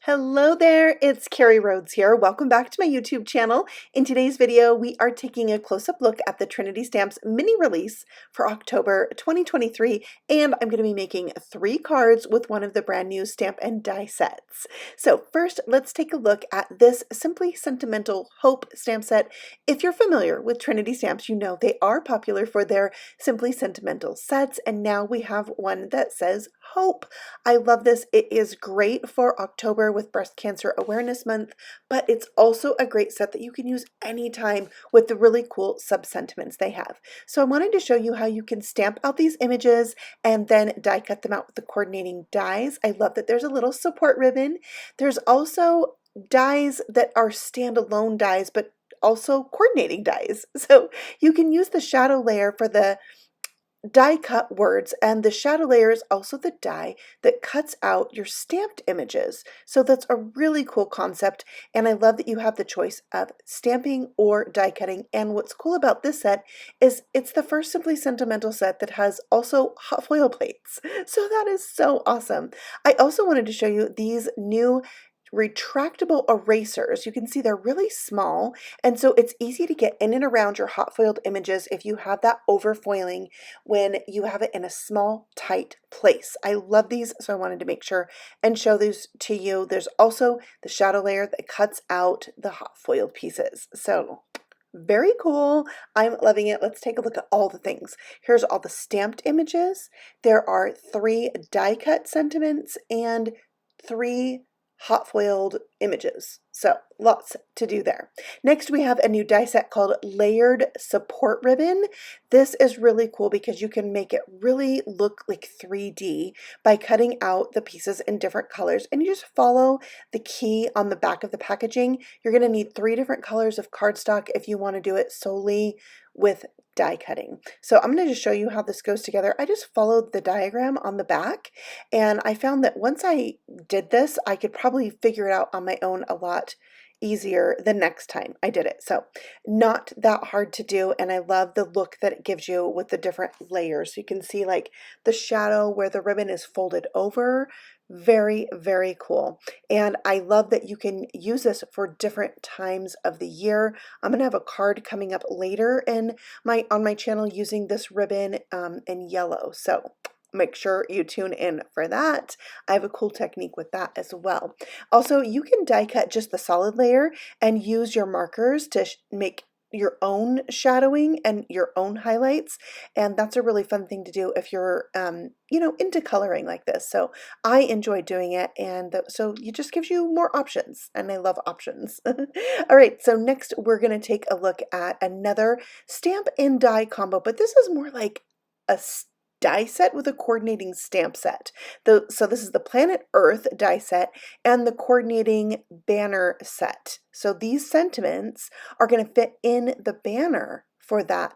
Hello there, it's Carrie Rhodes here. Welcome back to my YouTube channel. In today's video, we are taking a close-up look at the Trinity Stamps mini release for October 2023, and I'm going to be making 3 cards with one of the brand new stamp and die sets. So first, let's take a look at this Simply Sentimental Hope stamp set. If you're familiar with Trinity Stamps, you know they are popular for their Simply Sentimental sets, and now we have one that says Hope. I love this. It is great for October with Breast Cancer Awareness Month, but it's also a great set that you can use anytime with the really cool sub-sentiments they have. So I wanted to show you how you can stamp out these images and then die cut them out with the coordinating dies. I love that there's a little support ribbon. There's also dies that are standalone dies, but also coordinating dies. So you can use the shadow layer for the die cut words, and the shadow layer is also the die that cuts out your stamped images. So that's a really cool concept, and I love that you have the choice of stamping or die cutting. And what's cool about this set is it's the first Simply Sentimental set that has also hot foil plates. So that is so awesome. I also wanted to show you these new retractable erasers. You can see they're really small, and so it's easy to get in and around your hot foiled images if you have that overfoiling when you have it in a small tight place. I love these, so I wanted to make sure and show these to you. There's also the shadow layer that cuts out the hot foiled pieces. So very cool. I'm loving it. Let's take a look at all the things. Here's all the stamped images. There are 3 die cut sentiments and 3 hot foiled images. So lots to do there. Next, we have a new die set called Layered Support Ribbon. This is really cool because you can make it really look like 3D by cutting out the pieces in different colors, and you just follow the key on the back of the packaging. You're going to need 3 different colors of cardstock if you want to do it solely with die cutting. So I'm going to just show you how this goes together. I just followed the diagram on the back, and I found that once I did this, I could probably figure it out on my own a lot easier the next time I did it. So not that hard to do, and I love the look that it gives you with the different layers. You can see like the shadow where the ribbon is folded over. Very, very cool. And I love that you can use this for different times of the year. I'm going to have a card coming up later on my channel using this ribbon in yellow. So make sure you tune in for that. I have a cool technique with that as well. Also, you can die cut just the solid layer and use your markers to make your own shadowing and your own highlights, and that's a really fun thing to do if you're into coloring like this. So I enjoy doing it, and so it just gives you more options, and I love options. All right, so next we're going to take a look at another stamp and die combo, but this is more like a die set with a coordinating stamp set. So this is the Planet Earth die set and the coordinating banner set. So these sentiments are going to fit in the banner for that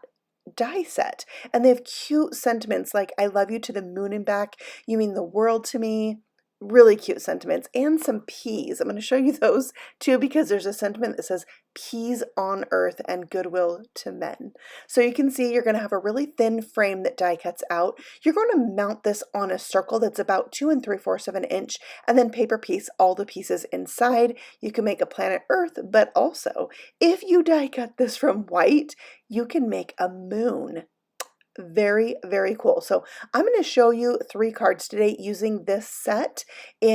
die set. And they have cute sentiments like "I love you to the moon and back, you mean the world to me." Really cute sentiments, and some peas. I'm going to show you those too because there's a sentiment that says "peace on earth and goodwill to men." So you can see you're going to have a really thin frame that die cuts out. You're going to mount this on a circle that's about 2 3/4 of an inch, and then paper piece all the pieces inside. You can make a planet Earth, but also if you die cut this from white, you can make a moon. Very, very cool. So I'm going to show you 3 cards today using this set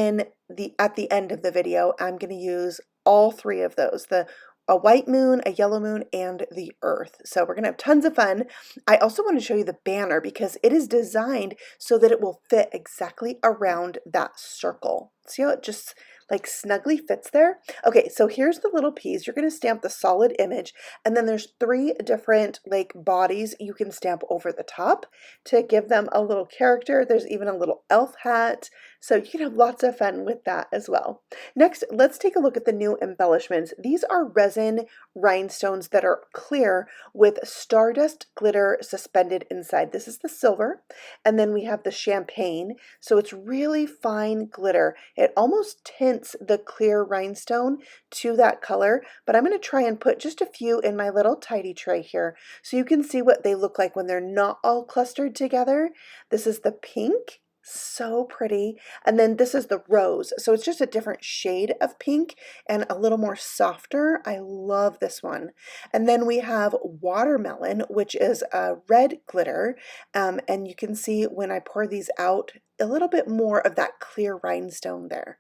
at the end of the video. I'm going to use all 3 of those, a white moon, a yellow moon, and the earth. So we're going to have tons of fun. I also want to show you the banner because it is designed so that it will fit exactly around that circle. See how it just like snugly fits there? Okay, so here's the little piece. You're going to stamp the solid image, and then there's 3 different like bodies you can stamp over the top to give them a little character. There's even a little elf hat, so you can have lots of fun with that as well. Next, let's take a look at the new embellishments. These are resin rhinestones that are clear with Stardust glitter suspended inside. This is the silver, and then we have the champagne, so it's really fine glitter. It almost tints the clear rhinestone to that color, but I'm going to try and put just a few in my little tidy tray here so you can see what they look like when they're not all clustered together. This is the pink, So pretty. And then this is the rose. So it's just a different shade of pink and a little more softer. I love this one. And then we have watermelon, which is a red glitter. And you can see when I pour these out, a little bit more of that clear rhinestone there.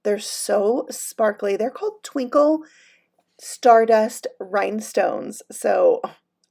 They're so sparkly. They're called Twinkle Stardust Rhinestones. So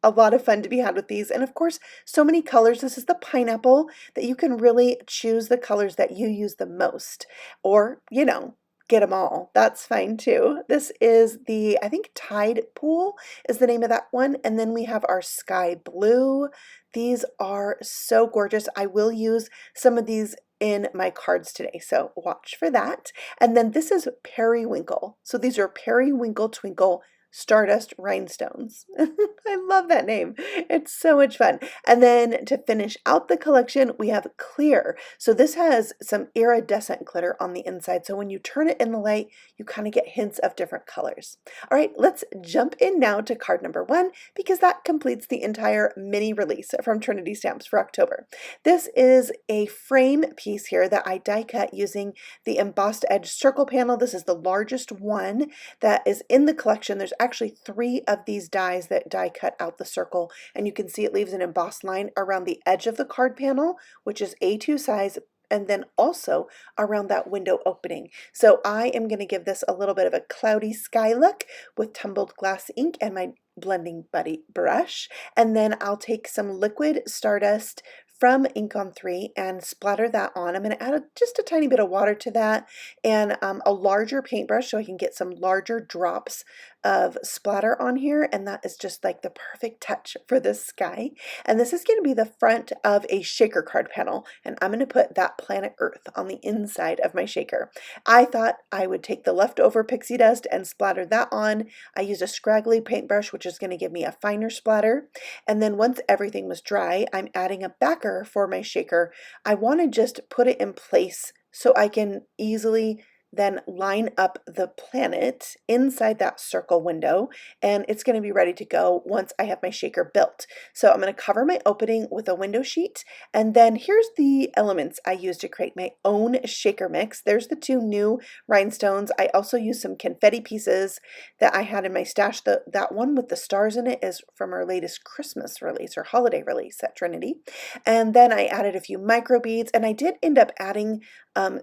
a lot of fun to be had with these. And of course, so many colors. This is the pineapple that you can really choose the colors that you use the most. Or, you know, get them all. That's fine too. This is the, I think Tide Pool is the name of that one. And then we have our sky blue. These are so gorgeous. I will use some of these in my cards today, so watch for that. And then this is periwinkle. So these are periwinkle twinkle Stardust Rhinestones. I love that name. It's so much fun. And then to finish out the collection, we have clear. So this has some iridescent glitter on the inside. So when you turn it in the light, you kind of get hints of different colors. All right, let's jump in now to card number 1 because that completes the entire mini release from Trinity Stamps for October. This is a frame piece here that I die cut using the embossed edge circle panel. This is the largest one that is in the collection. There's actually 3 of these dies that die cut out the circle, and you can see it leaves an embossed line around the edge of the card panel, which is A2 size, and then also around that window opening. So I am going to give this a little bit of a cloudy sky look with tumbled glass ink and my blending buddy brush, and then I'll take some liquid Stardust from Ink on 3 and splatter that on. I'm going to add just a tiny bit of water to that and a larger paintbrush so I can get some larger drops of splatter on here, and that is just like the perfect touch for this sky. And this is going to be the front of a shaker card panel, and I'm going to put that planet Earth on the inside of my shaker. I thought I would take the leftover pixie dust and splatter that on. I used a scraggly paintbrush, which is going to give me a finer splatter. And then once everything was dry, I'm adding a backer for my shaker. I want to just put it in place so I can easily then line up the planet inside that circle window, and it's going to be ready to go once I have my shaker built. So I'm going to cover my opening with a window sheet, and then here's the elements I used to create my own shaker mix. There's the 2 new rhinestones. I also used some confetti pieces that I had in my stash. That one with the stars in it is from our latest Christmas release or holiday release at Trinity. And then I added a few micro beads, and I did end up adding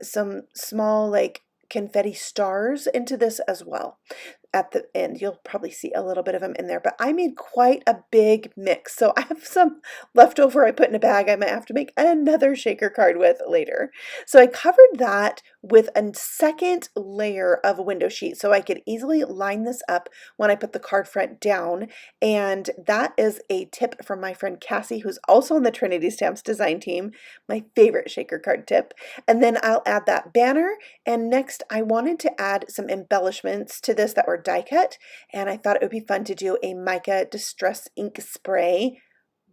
some small like confetti stars into this as well. At the end, you'll probably see a little bit of them in there, but I made quite a big mix. So I have some leftover I put in a bag I might have to make another shaker card with later. So I covered that with a second layer of a window sheet so I could easily line this up when I put the card front down. And that is a tip from my friend Cassie, who's also on the Trinity Stamps design team, my favorite shaker card tip. And then I'll add that banner. And next I wanted to add some embellishments to this that were die cut, and I thought it would be fun to do a mica distress ink spray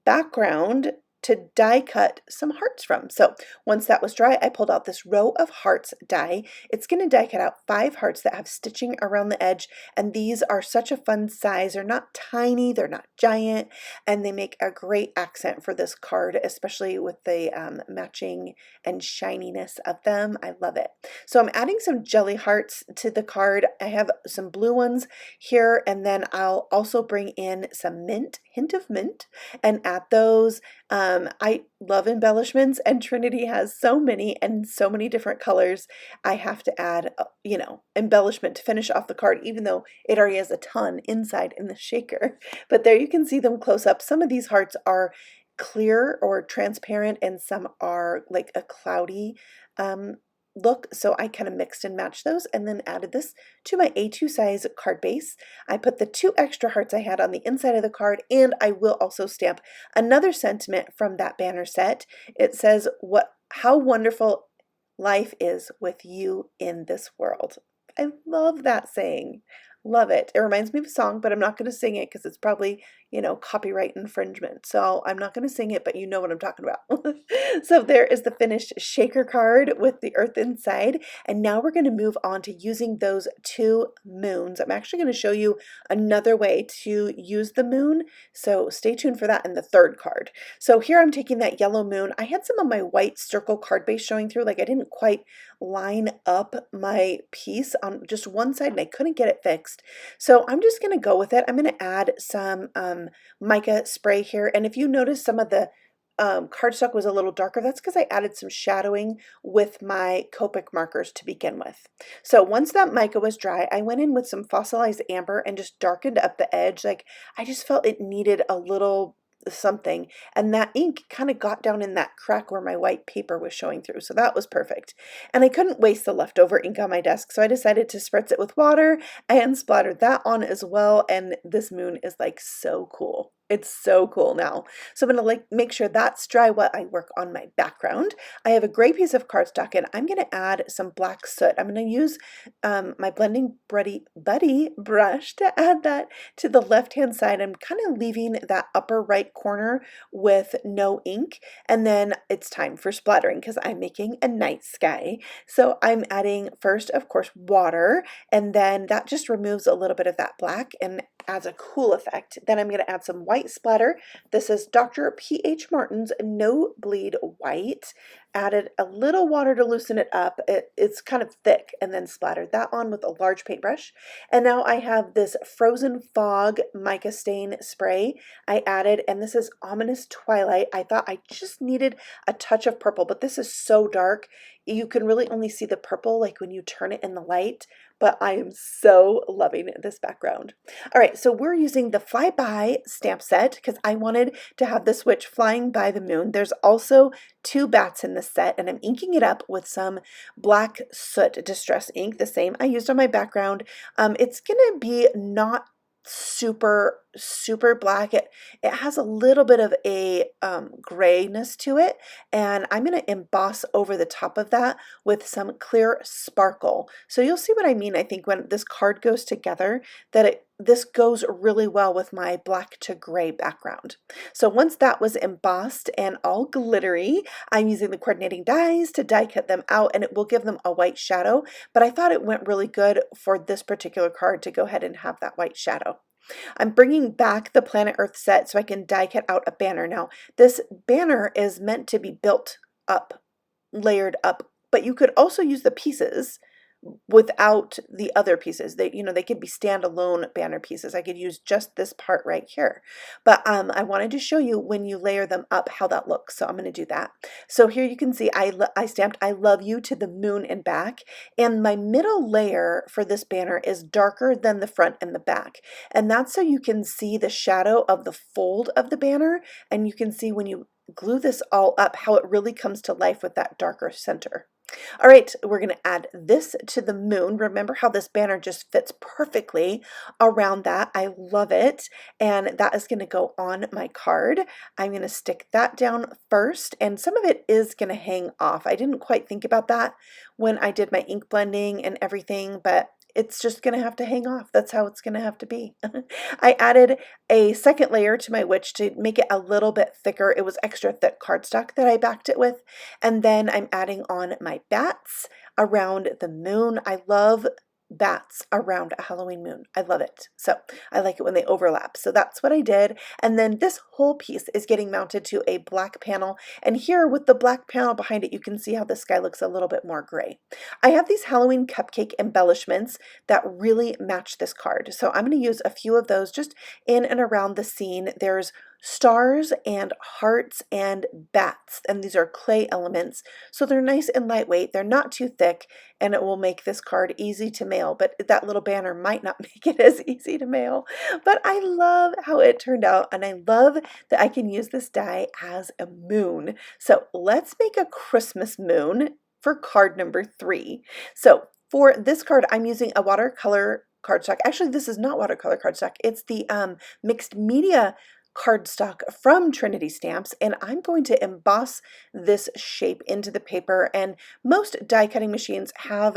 background to die cut some hearts from. So once that was dry, I pulled out this row of hearts die. It's going to die cut out 5 hearts that have stitching around the edge, and these are such a fun size. They're not tiny, they're not giant, and they make a great accent for this card, especially with the matching and shininess of them. I love it. So I'm adding some jelly hearts to the card. I have some blue ones here, and then I'll also bring in some mint, hint of mint, and add those. I love embellishments, and Trinity has so many and so many different colors. I have to add, you know, embellishment to finish off the card, even though it already has a ton inside in the shaker. But there you can see them close up. Some of these hearts are clear or transparent, and some are like a cloudy look, so I kind of mixed and matched those and then added this to my A2 size card base. I put the 2 extra hearts I had on the inside of the card, and I will also stamp another sentiment from that banner set. It says, how wonderful life is with you in this world. I love that saying. Love it. It reminds me of a song, but I'm not going to sing it because it's probably copyright infringement. So I'm not going to sing it, but you know what I'm talking about. So there is the finished shaker card with the earth inside. And now we're going to move on to using those two moons. I'm actually going to show you another way to use the moon. So stay tuned for that in the third card. So here I'm taking that yellow moon. I had some of my white circle card base showing through, like I didn't quite line up my piece on just one side and I couldn't get it fixed. So I'm just going to go with it. I'm going to add some mica spray here. And if you notice some of the cardstock was a little darker, that's because I added some shadowing with my Copic markers to begin with. So once that mica was dry, I went in with some fossilized amber and just darkened up the edge. Like I just felt it needed a little something, and that ink kind of got down in that crack where my white paper was showing through, so that was perfect. And I couldn't waste the leftover ink on my desk, so I decided to spritz it with water and splattered that on as well, and this moon is like so cool. It's so cool now. So I'm going to make sure that's dry while I work on my background. I have a gray piece of cardstock and I'm going to add some black soot. I'm going to use my Blending Buddy brush to add that to the left hand side. I'm kind of leaving that upper right corner with no ink, and then it's time for splattering because I'm making a night sky. So I'm adding first, of course, water, and then that just removes a little bit of that black and adds a cool effect. Then I'm going to add some white splatter. This is Dr. P.H. Martin's No Bleed White. Added a little water to loosen it up. It's kind of thick, and then splattered that on with a large paintbrush. And now I have this Frozen Fog mica stain spray I added, and this is Ominous Twilight. I thought I just needed a touch of purple, but this is so dark. You can really only see the purple like when you turn it in the light, but I am so loving this background. All right, so we're using the Flyby stamp set because I wanted to have this witch flying by the moon. There's also 2 bats in this set, and I'm inking it up with some black soot distress ink, the same I used on my background. It's gonna be not super black. It has a little bit of a grayness to it, and I'm going to emboss over the top of that with some clear sparkle. So you'll see what I mean, I think, when this card goes together, that this goes really well with my black to gray background. So once that was embossed and all glittery, I'm using the coordinating dies to die cut them out, and it will give them a white shadow, but I thought it went really good for this particular card to go ahead and have that white shadow. I'm bringing back the Planet Earth set so I can die cut out a banner. Now, this banner is meant to be built up, layered up, but you could also use the pieces without the other pieces. They could be standalone banner pieces. I could use just this part right here. But I wanted to show you when you layer them up how that looks. So I'm going to do that. So here you can see I stamped I love you to the moon and back. And my middle layer for this banner is darker than the front and the back. And that's so you can see the shadow of the fold of the banner. And you can see when you glue this all up how it really comes to life with that darker center. All right, we're going to add this to the moon. Remember how this banner just fits perfectly around that. I love it. And that is going to go on my card. I'm going to stick that down first, and some of it is going to hang off. I didn't quite think about that when I did my ink blending and everything, but it's just going to have to hang off. That's how it's going to have to be. I added a second layer to my witch to make it a little bit thicker. It was extra thick cardstock that I backed it with. And then I'm adding on my bats around the moon. I love bats around a Halloween moon. I love it. So I like it when they overlap. So that's what I did. And then this whole piece is getting mounted to a black panel. And here with the black panel behind it, you can see how the sky looks a little bit more gray. I have these Halloween cupcake embellishments that really match this card. So I'm going to use a few of those just in and around the scene. There's stars and hearts and bats, and these are clay elements, so they're nice and lightweight. They're not too thick, and it will make this card easy to mail, but that little banner might not make it as easy to mail. But I love how it turned out, and I love that I can use this die as a moon. So let's make a Christmas moon for card number 3. So for this card, I'm using a watercolor cardstock. Actually, this is not watercolor cardstock. It's the mixed media cardstock from Trinity Stamps, and I'm going to emboss this shape into the paper. And most die cutting machines have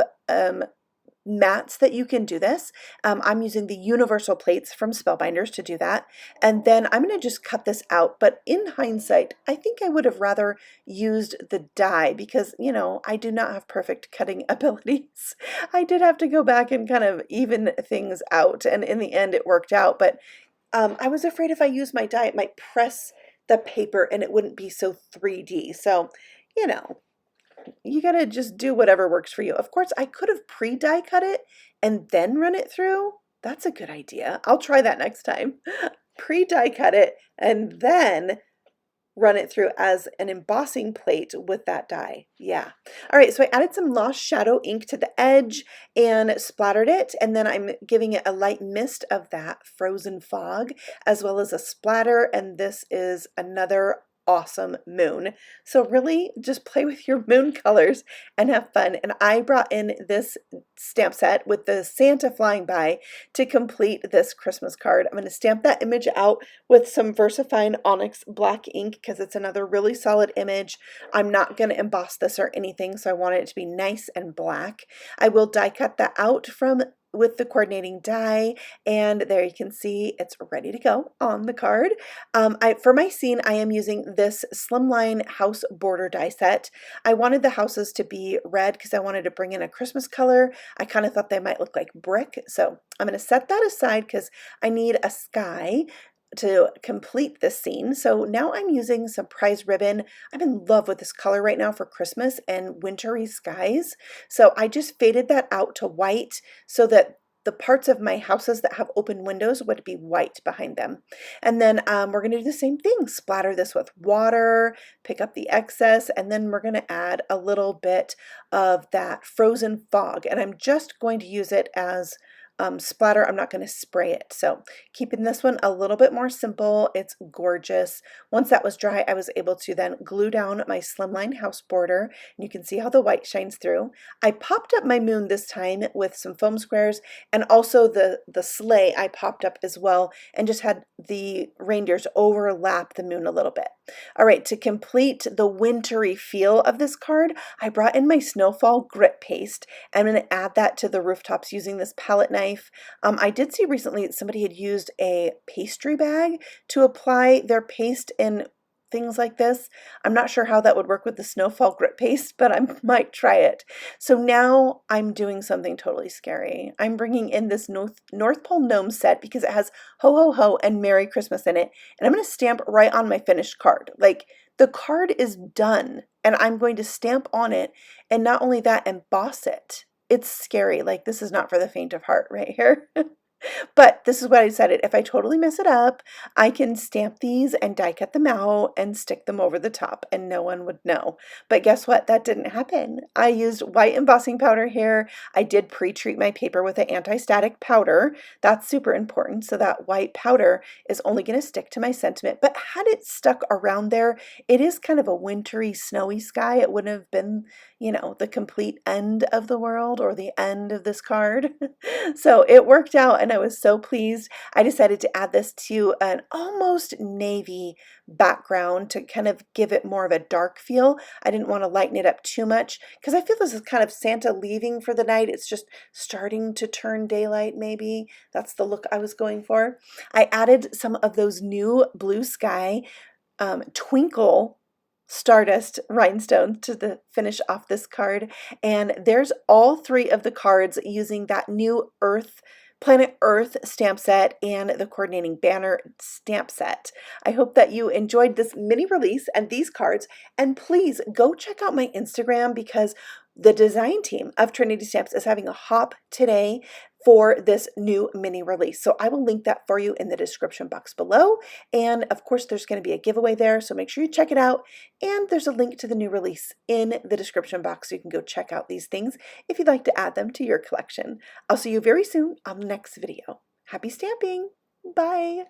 mats that you can do this. I'm using the universal plates from Spellbinders to do that. And then I'm going to just cut this out. But in hindsight, I think I would have rather used the die because, you know, I do not have perfect cutting abilities. I did have to go back and kind of even things out. And in the end, it worked out. But I was afraid if I used my die, it might press the paper and it wouldn't be so 3D. So, you know, you gotta just do whatever works for you. Of course, I could have pre-die cut it and then run it through. That's a good idea. I'll try that next time. Pre-die cut it and then run it through as an embossing plate with that die. Yeah. All right, so I added some Lost Shadow ink to the edge and splattered it, and then I'm giving it a light mist of that frozen fog as well as a splatter, and this is another awesome moon. So really just play with your moon colors and have fun. And I brought in this stamp set with the Santa flying by to complete this Christmas card. I'm going to stamp that image out with some VersaFine Onyx black ink because it's another really solid image. I'm not going to emboss this or anything, so I want it to be nice and black. I will die cut that out with the coordinating die, and there you can see it's ready to go on the card. For my scene, I am using this Slimline house border die set. I wanted the houses to be red because I wanted to bring in a Christmas color. I kind of thought they might look like brick, so I'm going to set that aside because I need a sky to complete this scene. So now I'm using some prize ribbon. I'm in love with this color right now for Christmas and wintry skies. So I just faded that out to white so that the parts of my houses that have open windows would be white behind them. And then we're going to do the same thing. Splatter this with water, pick up the excess, and then we're going to add a little bit of that frozen fog. And I'm just going to use it as splatter. I'm not going to spray it. So keeping this one a little bit more simple. It's gorgeous. Once that was dry, I was able to then glue down my slimline house border. And you can see how the white shines through. I popped up my moon this time with some foam squares, and also the sleigh I popped up as well and just had the reindeers overlap the moon a little bit. All right, to complete the wintry feel of this card, I brought in my Snowfall grit paste. I'm going to add that to the rooftops using this palette knife. I did see recently that somebody had used a pastry bag to apply their paste in things like this. I'm not sure how that would work with the Snowfall grit paste, but I might try it. So now I'm doing something totally scary. I'm bringing in this North Pole gnome set because it has ho ho ho and Merry Christmas in it, and I'm going to stamp right on my finished card. Like, the card is done and I'm going to stamp on it, and not only that, emboss it. It's scary. Like, this is not for the faint of heart right here. But this is what I decided. If I totally mess it up, I can stamp these and die cut them out and stick them over the top and no one would know. But guess what? That didn't happen. I used white embossing powder here. I did pre-treat my paper with an anti-static powder. That's super important. So that white powder is only going to stick to my sentiment. But had it stuck around there, it is kind of a wintry, snowy sky. It wouldn't have been, you know, the complete end of the world or the end of this card. So it worked out and I was so pleased. I decided to add this to an almost navy background to kind of give it more of a dark feel. I didn't want to lighten it up too much because I feel this is kind of Santa leaving for the night. It's just starting to turn daylight maybe. That's the look I was going for. I added some of those new blue sky Twinkle Stardust rhinestones to finish off this card, and there's all three of the cards using that new Planet Earth stamp set and the coordinating banner stamp set. I hope that you enjoyed this mini release and these cards, and please go check out my Instagram because the design team of Trinity Stamps is having a hop today for this new mini release. So I will link that for you in the description box below. And of course, there's going to be a giveaway there. So make sure you check it out. And there's a link to the new release in the description box. So you can go check out these things if you'd like to add them to your collection. I'll see you very soon on the next video. Happy stamping. Bye.